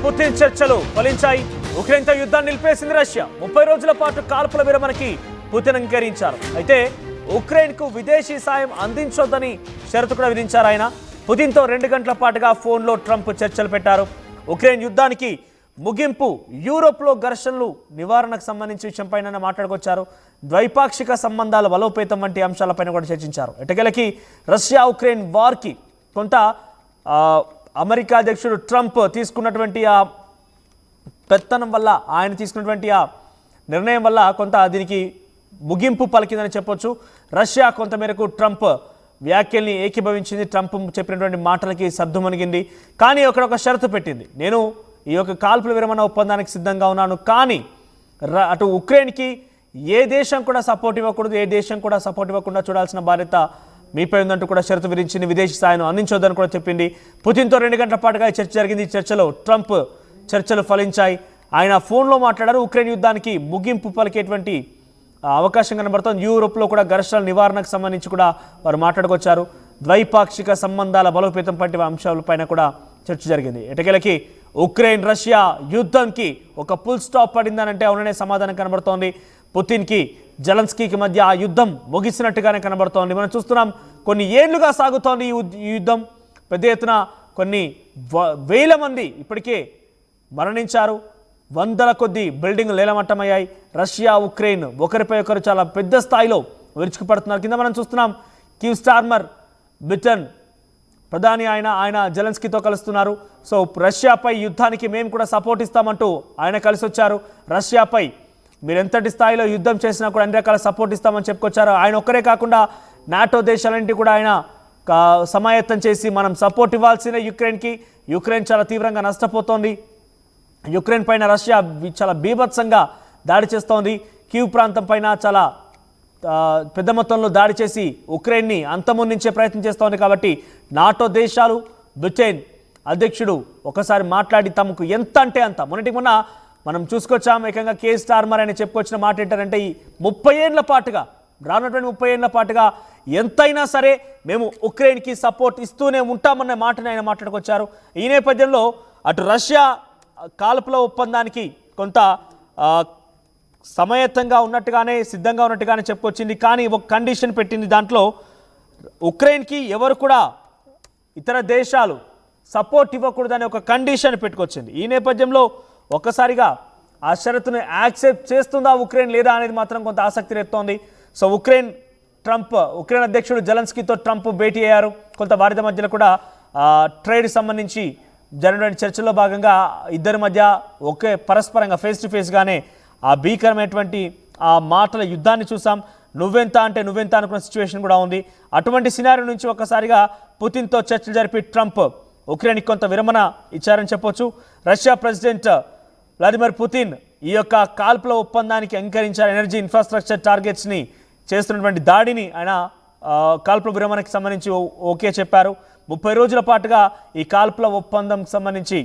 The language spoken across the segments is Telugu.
పుతిన్ చర్చలు ఫలించాయి. ఉక్రెయిన్తో యుద్ధాన్ని నిలిపేసింది రష్యా. 30 రోజుల పాటు కాల్పుల విరమణకి పుతిన్ అంగీకరించారు. అయితే ఉక్రెయిన్కు విదేశీ సాయం అందించొద్దని షరతు కూడా విధించారు ఆయన. పుతిన్తో 2 గంటల పాటుగా ఫోన్లో ట్రంప్ చర్చలు పెట్టారు. ఉక్రెయిన్ యుద్ధానికి ముగింపు, యూరోప్లో ఘర్షణలు నివారణకు సంబంధించిన విషయంపైన మాట్లాడుకొచ్చారు. ద్వైపాక్షిక సంబంధాల బలోపేతం వంటి అంశాలపైన కూడా చర్చించారు. ఎటకెలకి రష్యా ఉక్రెయిన్ వార్కి కొంత అమెరికా అధ్యక్షుడు ట్రంప్ తీసుకున్నటువంటి ఆ పెత్తనం వల్ల, ఆయన తీసుకున్నటువంటి ఆ నిర్ణయం వల్ల కొంత దీనికి ముగింపు పలికిందని చెప్పొచ్చు. రష్యా కొంతమేరకు ట్రంప్ వ్యాఖ్యల్ని ఏకీభవించింది. ట్రంప్ చెప్పినటువంటి మాటలకి సద్దుమణిగింది. కానీ ఒక షరతు పెట్టింది. నేను ఈ యొక్క కాల్పుల విరమణ ఒప్పందానికి సిద్ధంగా ఉన్నాను, కానీ అటు ఉక్రెయిన్కి ఏ దేశం కూడా సపోర్ట్ ఇవ్వకూడదు, ఏ దేశం కూడా సపోర్ట్ ఇవ్వకుండా చూడాల్సిన బాధ్యత మీపై ఉందంటూ కూడా షరతు విధించింది. విదేశీ సాయం అందించొద్దని కూడా చెప్పింది. పుతిన్తో 2 గంటల పాటుగా చర్చ జరిగింది. ఈ చర్చలో ట్రంప్ చర్చలు ఫలించాయి. ఆయన ఫోన్లో మాట్లాడారు. ఉక్రెయిన్ యుద్ధానికి ముగింపు పలికేటువంటి అవకాశం కనబడుతోంది. యూరోప్లో కూడా ఘర్షణల నివారణకు సంబంధించి కూడా వారు మాట్లాడుకొచ్చారు. ద్వైపాక్షిక సంబంధాల బలోపేతం వంటి అంశాలపైన కూడా చర్చ జరిగింది. ఎటకెలకి ఉక్రెయిన్ రష్యా యుద్ధంకి ఒక ఫుల్ స్టాప్ పడిందనంటే అవుననే సమాధానం కనబడుతోంది. పుతిన్కి జెలెన్స్కీకి మధ్య ఆ యుద్ధం ముగిసినట్టుగానే కనబడుతోంది. మనం చూస్తున్నాం, కొన్ని ఏళ్లుగా సాగుతోంది ఈ యుద్ధం. పెద్ద ఎత్తున కొన్ని వేల మంది ఇప్పటికే మరణించారు. వందల కొద్ది బిల్డింగ్లు నేలమట్టమయ్యాయి. రష్యా ఉక్రెయిన్ ఒకరిపై ఒకరు చాలా పెద్ద స్థాయిలో విరుచుకుపడుతున్నారు. కింద మనం చూస్తున్నాం, కీవ్ స్టార్మర్ బ్రిటన్ ప్రధాని ఆయన జెలెన్స్కీతో కలుస్తున్నారు. సో రష్యాపై యుద్ధానికి మేము కూడా సపోర్ట్ ఇస్తామంటూ ఆయన కలిసి వచ్చారు. రష్యాపై మీరు ఎంతటి స్థాయిలో యుద్ధం చేసినా కూడా అన్ని రకాల సపోర్ట్ ఇస్తామని చెప్పుకొచ్చారు. ఆయన ఒక్కరే కాకుండా నాటో దేశాలన్నింటి కూడా ఆయన సమాయత్తం చేసి మనం సపోర్ట్ ఇవ్వాల్సిన యుక్రెయిన్కి. యుక్రెయిన్ చాలా తీవ్రంగా నష్టపోతోంది. యుక్రెయిన్ పైన రష్యా చాలా బీభత్సంగా దాడి చేస్తోంది. కీవ్ ప్రాంతం పైన చాలా పెద్ద మొత్తంలో దాడి చేసి ఉక్రెయిన్ని అంతమొందించే ప్రయత్నం చేస్తోంది. కాబట్టి నాటో దేశాలు, బ్రిటన్ అధ్యక్షుడు ఒకసారి మాట్లాడి తమకు ఎంత అంటే అంత, మొన్న మనం చూసుకొచ్చాం. ఏకంగా కే స్టార్మర్ అని చెప్పుకొచ్చిన మాట ఏంటంటే, ఈ 30 ఏళ్ల పాటుగా, రానున్నటువంటి 30 ఏళ్ల పాటుగా ఎంతైనా సరే మేము ఉక్రెయిన్కి సపోర్ట్ ఇస్తూనే ఉంటామన్న మాటని ఆయన మాట్లాడుకొచ్చారు. ఈ నేపథ్యంలో అటు రష్యా కాల్పుల ఒప్పందానికి కొంత సమయత్తంగా ఉన్నట్టుగానే, సిద్ధంగా ఉన్నట్టుగానే చెప్పుకొచ్చింది. కానీ ఒక కండిషన్ పెట్టింది. దాంట్లో ఉక్రెయిన్కి ఎవరు కూడా ఇతర దేశాలు సపోర్ట్ ఇవ్వకూడదని ఒక కండిషన్ పెట్టుకొచ్చింది. ఈ నేపథ్యంలో ఒక్కసారిగా ఆ షరతును యాక్సెప్ట్ చేస్తుందా ఉక్రెయిన్ లేదా అనేది మాత్రం కొంత ఆసక్తి రేపుతోంది. సో ఉక్రెయిన్ అధ్యక్షుడు జెలెన్స్కీతో ట్రంప్ భేటీ అయ్యారు. కొంత వారిద మధ్యలో కూడా ట్రేడ్ సంబంధించి జరిగిన చర్చల్లో భాగంగా ఇద్దరి మధ్య ఒకే పరస్పరంగా ఫేస్ టు ఫేస్గానే ఆ భీకరమైనటువంటి ఆ మాటల యుద్ధాన్ని చూసాం. నువ్వెంత అంటే నువ్వెంత అనుకున్న సిచ్యువేషన్ కూడా ఉంది. అటువంటి సినారియో నుంచి ఒక్కసారిగా పుతిన్తో చర్చలు జరిపి ట్రంప్ ఉక్రెయిన్కి కొంత విరమణ ఇచ్చారని చెప్పొచ్చు. రష్యా ప్రెసిడెంట్ వ్లాదిమిర్ పుతిన్ ఈ యొక్క కాల్పుల ఒప్పందానికి అంగీకరించారు. ఎనర్జీ ఇన్ఫ్రాస్ట్రక్చర్ టార్గెట్స్ని చేస్తున్నటువంటి దాడిని ఆయన కాల్పుల విరమణకి సంబంధించి ఓకే చెప్పారు. 30 రోజుల పాటుగా ఈ కాల్పుల ఒప్పందం సంబంధించి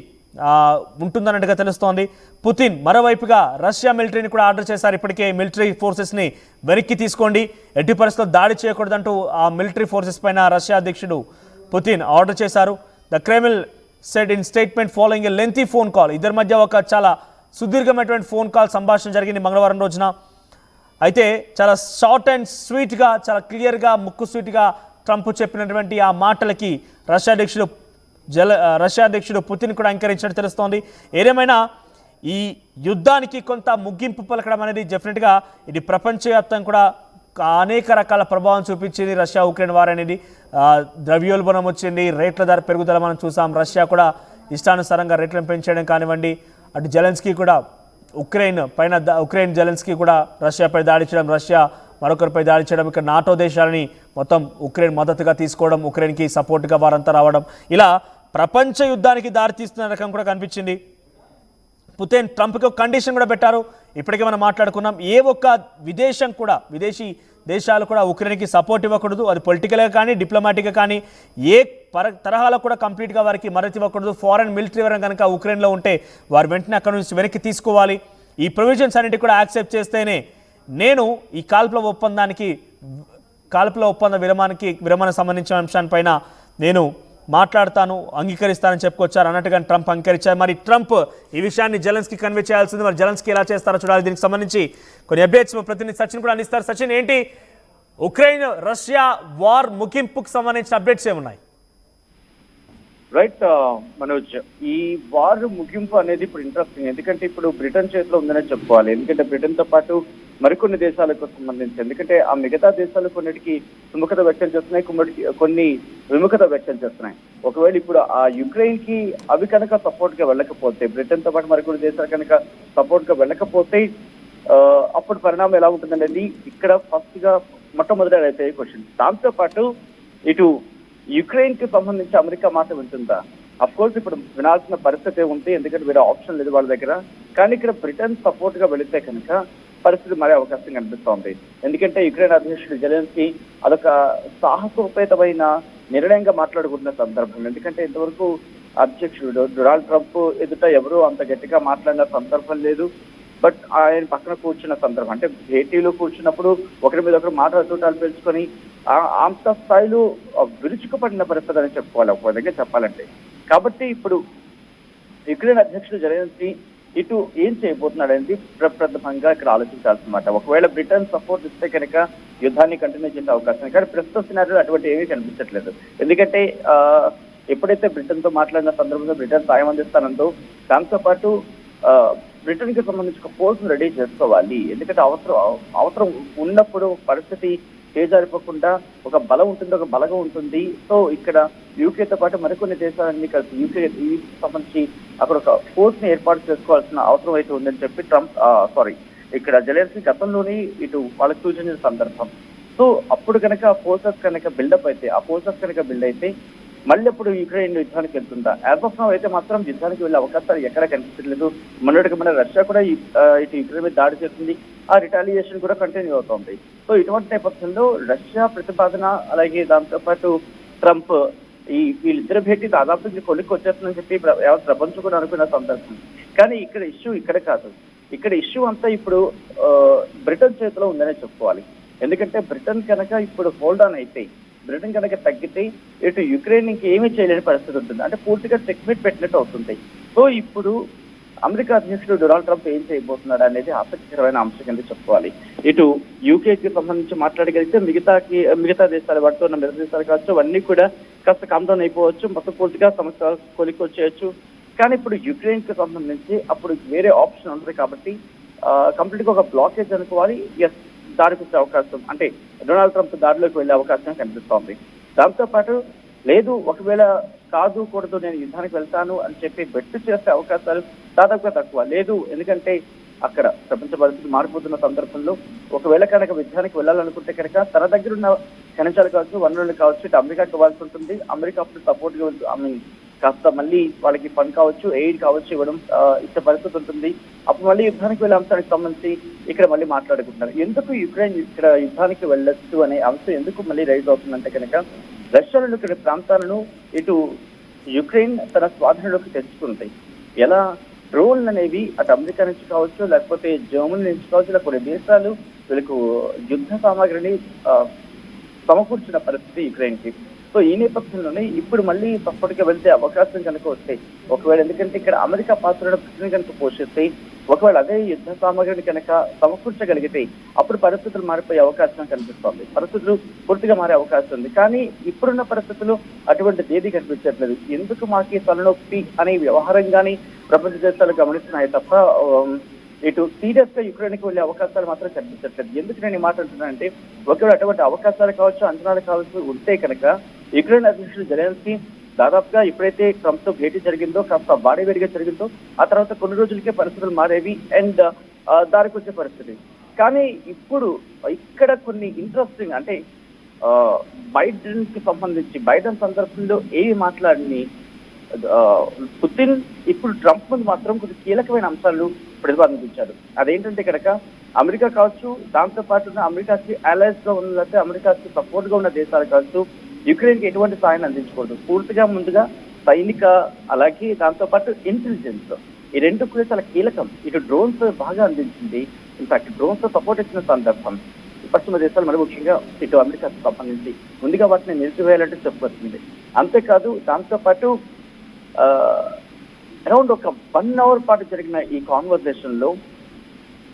ఉంటుందన్నట్టుగా తెలుస్తోంది. పుతిన్ మరోవైపుగా రష్యా మిలిటరీని కూడా ఆర్డర్ చేశారు. ఇప్పటికే మిలిటరీ ఫోర్సెస్ని వెనక్కి తీసుకోండి, ఎట్టి పరిస్థితుల్లో దాడి చేయకూడదంటూ ఆ మిలిటరీ ఫోర్సెస్ పైన రష్యా అధ్యక్షుడు పుతిన్ ఆర్డర్ చేశారు. The Kremlin said in statement following a lengthy phone call. ఇద్దరి మధ్య ఒక చాలా సుదీర్ఘమైనటువంటి ఫోన్ కాల్ సంభాషణ జరిగింది మంగళవారం రోజున. అయితే చాలా షార్ట్ అండ్ స్వీట్గా, చాలా క్లియర్గా, ముక్కు స్వీట్గా ట్రంప్ చెప్పినటువంటి ఆ మాటలకి రష్యా అధ్యక్షుడు పుతిన్ కూడా అంగీకరించినట్టు తెలుస్తోంది. ఏదేమైనా ఈ యుద్ధానికి కొంత ముగింపు పలకడం అనేది డెఫినెట్గా ఇది ప్రపంచవ్యాప్తంగా కూడా అనేక రకాల ప్రభావం చూపించింది. రష్యా ఉక్రెయిన్ వార్ అనేది ద్రవ్యోల్బణం వచ్చింది, రేట్ల ధర పెరుగుదల మనం చూసాం. రష్యా కూడా ఇష్టానుసారంగా రేట్లను పెంచడం కానివ్వండి, అటు జెలెన్స్కీ కూడా ఉక్రెయిన్ జెలెన్స్కీ కూడా రష్యాపై దాడి చేయడం, రష్యా మరొకరిపై దాడి చేయడం, ఇక్కడ నాటో దేశాలని మొత్తం ఉక్రెయిన్ మద్దతుగా తీసుకోవడం, ఉక్రెయిన్కి సపోర్ట్గా వారంతా రావడం, ఇలా ప్రపంచ యుద్ధానికి దారితీస్తున్న రకం కూడా కనిపించింది. పుతిన్ ట్రంప్కి ఒక కండిషన్ కూడా పెట్టారు. ఇప్పటికే మనం మాట్లాడుకున్నాం, ఏ ఒక్క విదేశీ దేశాలు కూడా ఉక్రెయిన్కి సపోర్ట్ ఇవ్వకూడదు. అది పొలిటికల్గా కానీ, డిప్లొమాటిక్గా కానీ, ఏ తరహాలో కూడా కంప్లీట్గా వారికి మద్దతు ఇవ్వకూడదు. ఫారెన్ మిలిటరీ వరం కనుక ఉక్రెయిన్లో ఉంటే వారు వెంటనే అక్కడ నుంచి వెనక్కి తీసుకోవాలి. ఈ ప్రొవిజన్స్ అన్నిటి కూడా యాక్సెప్ట్ చేస్తేనే నేను ఈ కాల్పుల ఒప్పంద విరమణ సంబంధించిన అంశాలపైన నేను మాట్లాడతాను, అంగీకరిస్తానని చెప్పుకొచ్చారు అన్నట్టుగా ట్రంప్ అంగీకరించారు. మరి ట్రంప్ ఈ విషయాన్ని జెలెన్స్కీ కన్వే చేయాల్సింది, మరి జెలెన్స్కీ ఎలా చేస్తారో చూడాలి. దీనికి సంబంధించి కొన్ని అప్డేట్స్ మా ప్రతినిధి సచిన్ కూడా అందిస్తారు. సచిన్, ఏంటి ఉక్రెయిన్ రష్యా వార్ ముగింపుకు సంబంధించిన అప్డేట్స్ ఏమున్నాయి? రైట్ మనోజ్, ఈ వార్ ముగింపు అనేది ఇప్పుడు ఇంట్రెస్టింగ్. ఎందుకంటే ఇప్పుడు బ్రిటన్ చేతిలో ఉందనే చెప్పుకోవాలి. ఎందుకంటే బ్రిటన్ తో పాటు మరికొన్ని దేశాలకు సంబంధించి, ఎందుకంటే ఆ మిగతా దేశాలు కొన్నిటికి సుముఖత వ్యక్తం చేస్తున్నాయి, కొన్ని విముఖత వ్యక్తం చేస్తున్నాయి. ఒకవేళ ఇప్పుడు ఆ యుక్రెయిన్ కి అవి కనుక సపోర్ట్ గా వెళ్ళకపోతే, బ్రిటన్ తో పాటు మరికొన్ని దేశాలు కనుక సపోర్ట్ గా వెళ్ళకపోతే అప్పుడు పరిణామం ఎలా ఉంటుందనేది ఇక్కడ ఫస్ట్ గా మొట్టమొదటి అయితే క్వశ్చన్. దాంతో పాటు ఇటు యుక్రెయిన్ కి సంబంధించి అమెరికా మాట వింటుందా? అఫ్ కోర్స్ ఇప్పుడు వినాల్సిన పరిస్థితి ఉంది, ఎందుకంటే వేరే ఆప్షన్ లేదు వాళ్ళ దగ్గర. కానీ ఇక్కడ బ్రిటన్ సపోర్ట్ గా వెళితే కనుక పరిస్థితి మరే అవకాశం కనిపిస్తోంది. ఎందుకంటే యుక్రెయిన్ అధ్యక్షుడు జెలెన్స్కీ అదొక సాహసోపేతమైన నిర్ణయంగా మాట్లాడుకుంటున్న సందర్భం. ఎందుకంటే ఇంతవరకు అధ్యక్షుడు డొనాల్డ్ ట్రంప్ ఎదుట ఎవరూ అంత గట్టిగా మాట్లాడిన సందర్భం లేదు. బట్ ఆయన పక్కన కూర్చున్న సందర్భం, అంటే భేటీలో కూర్చున్నప్పుడు ఒకరి మీద ఒకరు మాట్లాడుతూటాలు పెంచుకొని అంత స్థాయిలో విరుచుకుపడిన పరిస్థితి అని చెప్పుకోవాలి ఒక విధంగా చెప్పాలంటే. కాబట్టి ఇప్పుడు యుక్రెయిన్ అధ్యక్షుడు జెలెన్స్కీ ఇటు ఏం చేయబోతున్నాడు అనేది ప్రప్రథమంగా ఇక్కడ ఆలోచించాల్సిందన్నమాట. ఒకవేళ బ్రిటన్ సపోర్ట్ ఇస్తే కనుక యుద్ధాన్ని కంటిన్యూ చేసే అవకాశం, కానీ ప్రస్తుత సినారీలో అటువంటి ఏమీ కనిపించట్లేదు. ఎందుకంటే ఎప్పుడైతే బ్రిటన్ తో మాట్లాడిన సందర్భంలో బ్రిటన్ సాయం అందిస్తానందో, దాంతో పాటు బ్రిటన్ కి సంబంధించి ఒక ఫోర్స్ రెడీ చేసుకోవాలి. ఎందుకంటే అవసరం ఉన్నప్పుడు పరిస్థితి చేజారిపోకుండా ఒక బలం ఉంటుంది, ఒక బలగం ఉంటుంది. సో ఇక్కడ యూకేతో పాటు మరికొన్ని దేశాలన్నీ కలిసి యూకే సంబంధించి అక్కడ ఒక ఫోర్స్ ని ఏర్పాటు చేసుకోవాల్సిన అవసరం అయితే ఉందని చెప్పి ఇక్కడ జెలెన్స్కీ గతంలోనే ఇటు వాళ్ళకి సూచించిన సందర్భం. సో అప్పుడు కనుక ఫోర్సెస్ కనుక బిల్డప్ అయితే మళ్ళీ అప్పుడు యుక్రెయిన్ యుద్ధానికి వెళ్తుందా? యాజ్ ఆఫ్ నౌ అయితే మాత్రం యుద్ధానికి వెళ్ళే అవకాశాలు ఎక్కడ కనిపించట్లేదు. మొన్నటికి రష్యా కూడా ఇటు యుక్రెయిన్ మీద దాడి చేస్తుంది, ఆ రిటాలియేషన్ కూడా కంటిన్యూ అవుతుంది. సో ఇటువంటి నేపథ్యంలో రష్యా ప్రతిపాదన, అలాగే దాంతో పాటు ట్రంప్ వీళ్ళిద్దరు భేటీ దాదాపు కొలిక్కి వచ్చేస్తుందని చెప్పి ప్రపంచం కూడా అనుకున్న సందర్భం. కానీ ఇక్కడ ఇష్యూ ఇక్కడ కాదు. ఇక్కడ ఇష్యూ అంతా ఇప్పుడు బ్రిటన్ చేతిలో ఉందనే చెప్పుకోవాలి. ఎందుకంటే బ్రిటన్ కనుక ఇప్పుడు హోల్డ్ ఆన్ అయితే, బ్రిటన్ కనుక తగ్గితే ఇటు యుక్రెయిన్ ఇంకేమీ చేయలేని పరిస్థితి ఉంటుంది, అంటే పూర్తిగా చెక్మేట్ పెట్టినట్టు అవుతుంది. సో ఇప్పుడు అమెరికా అధ్యక్షుడు డొనాల్డ్ ట్రంప్ ఏం చేయబోతున్నాడు అనేది ఆసక్తికరమైన అంశం కింద చెప్పుకోవాలి. ఇటు యూకేకి సంబంధించి మాట్లాడగలిగితే మిగతా దేశాలు, వాటితో ఉన్న మిగతా దేశాలు కావచ్చు, అవన్నీ కూడా కాస్త కామ్డౌన్ అయిపోవచ్చు, మొత్తం పూర్తిగా సమస్య కొలికి వచ్చేయచ్చు. కానీ ఇప్పుడు యుక్రెయిన్ కి సంబంధించి అప్పుడు వేరే ఆప్షన్ ఉంటుంది కాబట్టి కంప్లీట్ గా ఒక బ్లాకేజ్ అనుకోవాలి. ఎస్, దారికి వచ్చే అవకాశం, అంటే డొనాల్డ్ ట్రంప్ దారిలోకి వెళ్లే అవకాశం కనిపిస్తోంది. దాంతో పాటు లేదు, ఒకవేళ కూడదు నేను యుద్ధానికి వెళ్తాను అని చెప్పి బెట్టు చేసే అవకాశాలు దాదాపుగా తక్కువ. లేదు, ఎందుకంటే అక్కడ ప్రపంచ పరిస్థితి మారిపోతున్న సందర్భంలో ఒకవేళ కనుక యుద్ధానికి వెళ్ళాలనుకుంటే కనుక తన దగ్గర ఉన్న ఖనిజాలు కావచ్చు, వనరులు కావచ్చు, ఇటు అమెరికాకి ఇవ్వాల్సి ఉంటుంది. అమెరికా అప్పుడు సపోర్ట్ గా కాస్త మళ్ళీ వాళ్ళకి ఫండ్ కావచ్చు, ఎయిడ్ కావచ్చు ఇవ్వడం ఇచ్చే పరిస్థితి ఉంటుంది. అప్పుడు మళ్ళీ యుద్ధానికి వెళ్ళే అంశానికి సంబంధించి ఇక్కడ మళ్ళీ మాట్లాడుకుంటున్నారు. ఎందుకు యుక్రెయిన్ ఇక్కడ యుద్ధానికి వెళ్ళొచ్చు అనే అంశం ఎందుకు మళ్ళీ రైజ్ అవుతుందంటే కనుక రష్యాలో ఇక్కడ ప్రాంతాలను ఇటు యుక్రెయిన్ తన స్వాధీనంలోకి తెచ్చుకుంటాయి. ఎలా? డ్రోన్లు అనేవి అటు అమెరికా నుంచి కావచ్చు, లేకపోతే జర్మనీ నుంచి కావచ్చు, ఇలా కొన్ని దేశాలు వీళ్ళకు యుద్ధ సామాగ్రిని సమకూర్చిన పరిస్థితి యుక్రెయిన్ కి. సో ఈ నేపథ్యంలోనే ఇప్పుడు మళ్ళీ సపోర్ట్గా వెళ్తే అవకాశం కనుక వస్తాయి. ఒకవేళ ఎందుకంటే ఇక్కడ అమెరికా పాత్రను బ్రిటన్ కనుక పోషిస్తే, ఒకవేళ అదే యుద్ధ సామాగ్రిని కనుక సమకూర్చగలిగితే అప్పుడు పరిస్థితులు మారిపోయే అవకాశం కనిపిస్తోంది, పరిస్థితులు పూర్తిగా మారే అవకాశం ఉంది. కానీ ఇప్పుడున్న పరిస్థితులు అటువంటి ఏది కనిపించట్లేదు. ఎందుకు మాకు తలనొప్పి అనే వ్యవహారంగానే ప్రపంచ దేశాలు గమనిస్తున్నాయి తప్ప ఇటు సీరియస్ గా యుక్రెయిన్కి వెళ్ళే అవకాశాలు మాత్రం కనిపించట్లేదు. ఎందుకు నేను ఈ మాట అంటున్నానంటే, ఒకవేళ అటువంటి అవకాశాలు కావచ్చు, అంచనాలు కావచ్చు ఉంటే కనుక యుక్రెయిన్ అధ్యక్షుడు జెలెన్స్కీ దాదాపుగా ఎప్పుడైతే ట్రంప్ తో భేటీ జరిగిందో, కాస్త వాడివేడిగా జరిగిందో, ఆ తర్వాత కొన్ని రోజులకే పరిస్థితులు మారేవి అండ్ దారికి వచ్చే పరిస్థితి. కానీ ఇప్పుడు ఇక్కడ కొన్ని ఇంట్రెస్టింగ్, అంటే బైడెన్ కి సంబంధించి బైడెన్ సందర్భంలో ఏమి మాట్లాడిని పుతిన్ ఇప్పుడు ట్రంప్ ముందు మాత్రం కొన్ని కీలకమైన అంశాలు ప్రతిపాదించారు. అదేంటంటే కనుక అమెరికా కావచ్చు, దాంతో పాటు అమెరికాకి అలైన్స్ గా ఉన్న, అమెరికాకి సపోర్ట్ గా ఉన్న దేశాలు కావచ్చు, యుక్రెయిన్ కి ఎటువంటి సాయాన్ని అందించకూడదు. పూర్తిగా ముందుగా సైనిక, అలాగే దాంతో పాటు ఇంటెలిజెన్స్, ఈ రెండు కూడా చాలా కీలకం. ఇటు డ్రోన్స్ బాగా అందించింది, ఇన్ఫాక్ట్ డ్రోన్స్ తో సపోర్ట్ ఇచ్చిన సందర్భం పశ్చిమ దేశాలు మరి ముఖ్యంగా ఇటు అమెరికాకు సంబంధించి ముందుగా వాటిని నిలిపివేయాలంటే చెప్పుకొస్తుంది. అంతేకాదు దాంతోపాటు అరౌండ్ ఒక 1 అవర్ పాటు జరిగిన ఈ కాన్వర్సేషన్ లో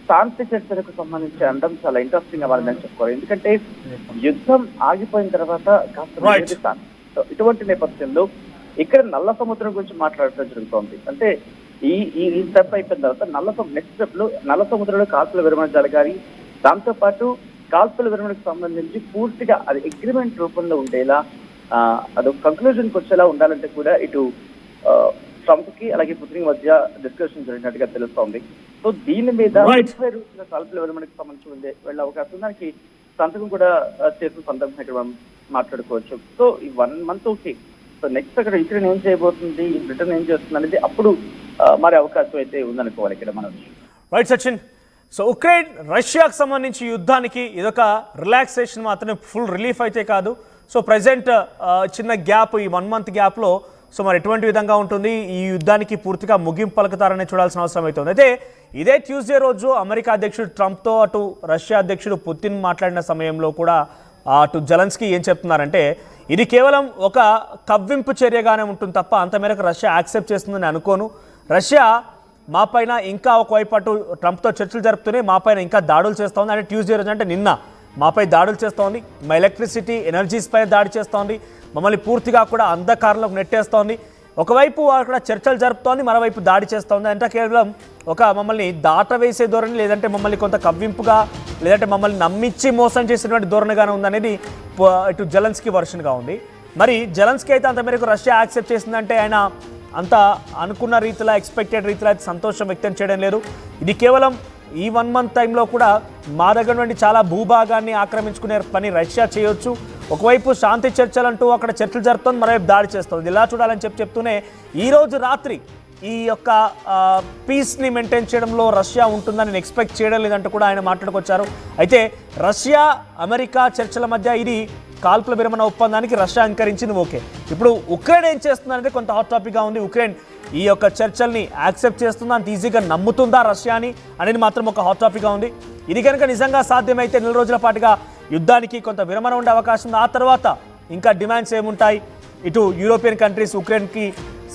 శాంతి చర్చలకు సంబంధించి అనడం చాలా ఇంట్రెస్టింగ్ అవ్వాలని చెప్పుకోవాలి. ఎందుకంటే యుద్ధం ఆగిపోయిన తర్వాత కాస్త ఇటువంటి నేపథ్యంలో ఇక్కడ నల్ల సముద్రం గురించి మాట్లాడటం జరుగుతోంది. అంటే ఈ స్టెప్ అయిపోయిన తర్వాత నెక్స్ట్ స్టెప్ లో నల్ల సముద్రంలో కాల్పుల విరమణ జరగాలి. దాంతో పాటు కాల్పుల విరమణకు సంబంధించి పూర్తిగా అది అగ్రిమెంట్ రూపంలో ఉండేలా అదొక కంక్లూజన్కి వచ్చేలా ఉండాలంటే కూడా ఇటు ట్రంప్ కి అలాగే పుతిన్ మధ్య డిస్కషన్ జరిగినట్టుగా తెలుస్తోంది. సో దీని మీద 30 రోజుల కాల్పుల విరమణకు సంబంధించి వెళ్ళే అవకాశం దానికి సంతకం కూడా చేసిన సందర్భం ఇక్కడ మనం మాట్లాడుకోవచ్చు. సో ఈ 1 మంత్ ఓకే. సో నెక్స్ట్ అక్కడ యుక్రెయిన్ ఏం చేయబోతుంది, బ్రిటన్ ఏం చేస్తుంది అనేది అప్పుడు మారే అవకాశం అయితే ఉందనుకోవాలి ఇక్కడ మనం. రైట్ సచిన్. సో ఉక్రెయిన్ రష్యాకు సంబంధించి యుద్ధానికి ఇదొక రిలాక్సేషన్ మాత్రమే, ఫుల్ రిలీఫ్ అయితే కాదు. సో ప్రజెంట్ చిన్న గ్యాప్, ఈ 1 మంత్ గ్యాప్లో సో మరి ఎటువంటి విధంగా ఉంటుంది, ఈ యుద్ధానికి పూర్తిగా ముగింపు పలుకుతారనే చూడాల్సిన అవసరం అవుతుంది. అయితే ఇదే ట్యూస్డే రోజు అమెరికా అధ్యక్షుడు ట్రంప్తో అటు రష్యా అధ్యక్షుడు పుతిన్ మాట్లాడిన సమయంలో కూడా అటు జెలెన్స్కీ ఏం చెప్తున్నారంటే ఇది కేవలం ఒక కవ్వింపు చర్యగానే ఉంటుంది తప్ప అంత మేరకు రష్యా యాక్సెప్ట్ చేస్తుందని అనుకోను. రష్యా మా పైన ఇంకా ఒకవైపు అటు ట్రంప్తో చర్చలు జరుపుతూనే మా పైన ఇంకా దాడులు చేస్తోంది. అంటే ట్యూస్డే రోజు అంటే నిన్న మాపై దాడులు చేస్తోంది, మా ఎలక్ట్రిసిటీ ఎనర్జీస్ పై దాడి చేస్తోంది, మమ్మల్ని పూర్తిగా కూడా అంధకారంలోకి నెట్టేస్తోంది. ఒకవైపు అక్కడ చర్చలు జరుపుతోంది, మరోవైపు దాడి చేస్తోంది. అంటే కేవలం ఒక మమ్మల్ని దాటవేసే ధోరణి, లేదంటే మమ్మల్ని కొంత కవ్వింపుగా, లేదంటే మమ్మల్ని నమ్మించి మోసం చేసినటువంటి ధోరణిగానే ఉందనేది ఇటు జెలెన్స్కీ వర్షన్గా ఉంది. మరి జెలెన్స్కీ అయితే అంత మేరకు రష్యా యాక్సెప్ట్ చేసిందంటే ఆయన అంత అనుకున్న రీతిలో, ఎక్స్పెక్టెడ్ రీతిలో అయితే సంతోషం వ్యక్తం చేయడం లేదు. ఇది కేవలం ఈ 1 మంత్ టైంలో కూడా మా దగ్గర నుండి చాలా భూభాగాన్ని ఆక్రమించుకునే పని రష్యా చేయొచ్చు. ఒకవైపు శాంతి చర్చలు అంటూ అక్కడ చర్చలు జరుపుతుంది, మరోవైపు దాడి చేస్తుంది. ఇలా చూడాలని చెప్తూనే ఈరోజు రాత్రి ఈ యొక్క పీస్ని మెయింటైన్ చేయడంలో రష్యా ఉంటుందని నేను ఎక్స్పెక్ట్ చేయడం లేదంటూ కూడా ఆయన మాట్లాడుకొచ్చారు. అయితే రష్యా అమెరికా చర్చల మధ్య ఇది కాల్పుల విరమణ ఒప్పందానికి రష్యా అంగీకరించింది, ఓకే. ఇప్పుడు ఉక్రెయిన్ ఏం చేస్తుందనేది కొంత హాట్ టాపిక్గా ఉంది. ఉక్రెయిన్ ఈ యొక్క చర్చల్ని యాక్సెప్ట్ చేస్తుందా, అంత ఈజీగా నమ్ముతుందా రష్యాని అనేది మాత్రం ఒక హాట్ టాపిక్గా ఉంది. ఇది కనుక నిజంగా సాధ్యమైతే 4 రోజుల పాటుగా యుద్ధానికి కొంత విరమణ ఉండే అవకాశం ఉంది. ఆ తర్వాత ఇంకా డిమాండ్స్ ఏముంటాయి, ఇటు యూరోపియన్ కంట్రీస్ ఉక్రెయిన్కి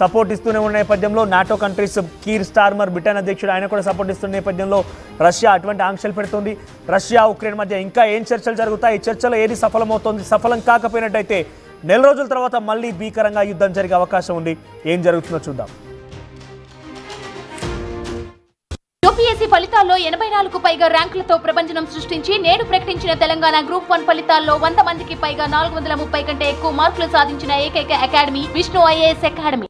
సపోర్ట్ ఇస్తూనే ఉన్న నేపథ్యంలో NATO countries Keir Starmer Britain అధ్యక్షుడు ఆయన కూడా సపోర్ట్ ఇస్తున్న నేపథ్యంలో రష్యా అటువంటి ఆంక్షలు పెడుతుంది. రష్యా ఉక్రెయిన్ మధ్య ఇంకా ఏం చర్చలు జరుగుతాయి, ఈ చర్చలో ఏది సఫలమవుతుంది, సఫలం కాకపోయినట్టయితే 4 రోజుల తర్వాత మళ్ళీ భీకరంగా యుద్ధం జరిగే అవకాశం ఉంది. ఏం జరుగుతుందో చూద్దాం. యూపీఎస్సీ ఫలితాల్లో 84కు పైగా ర్యాంకులతో ప్రభంజనం సృష్టించి నేడు ప్రకటించిన తెలంగాణ గ్రూప్ 1 ఫలితాల్లో 100 మందికి పైగా 430 కంటే ఎక్కువ మార్కులు సాధించిన ఏకైక అకాడమీ విష్ణు ఐఏఎస్ అకాడమీ.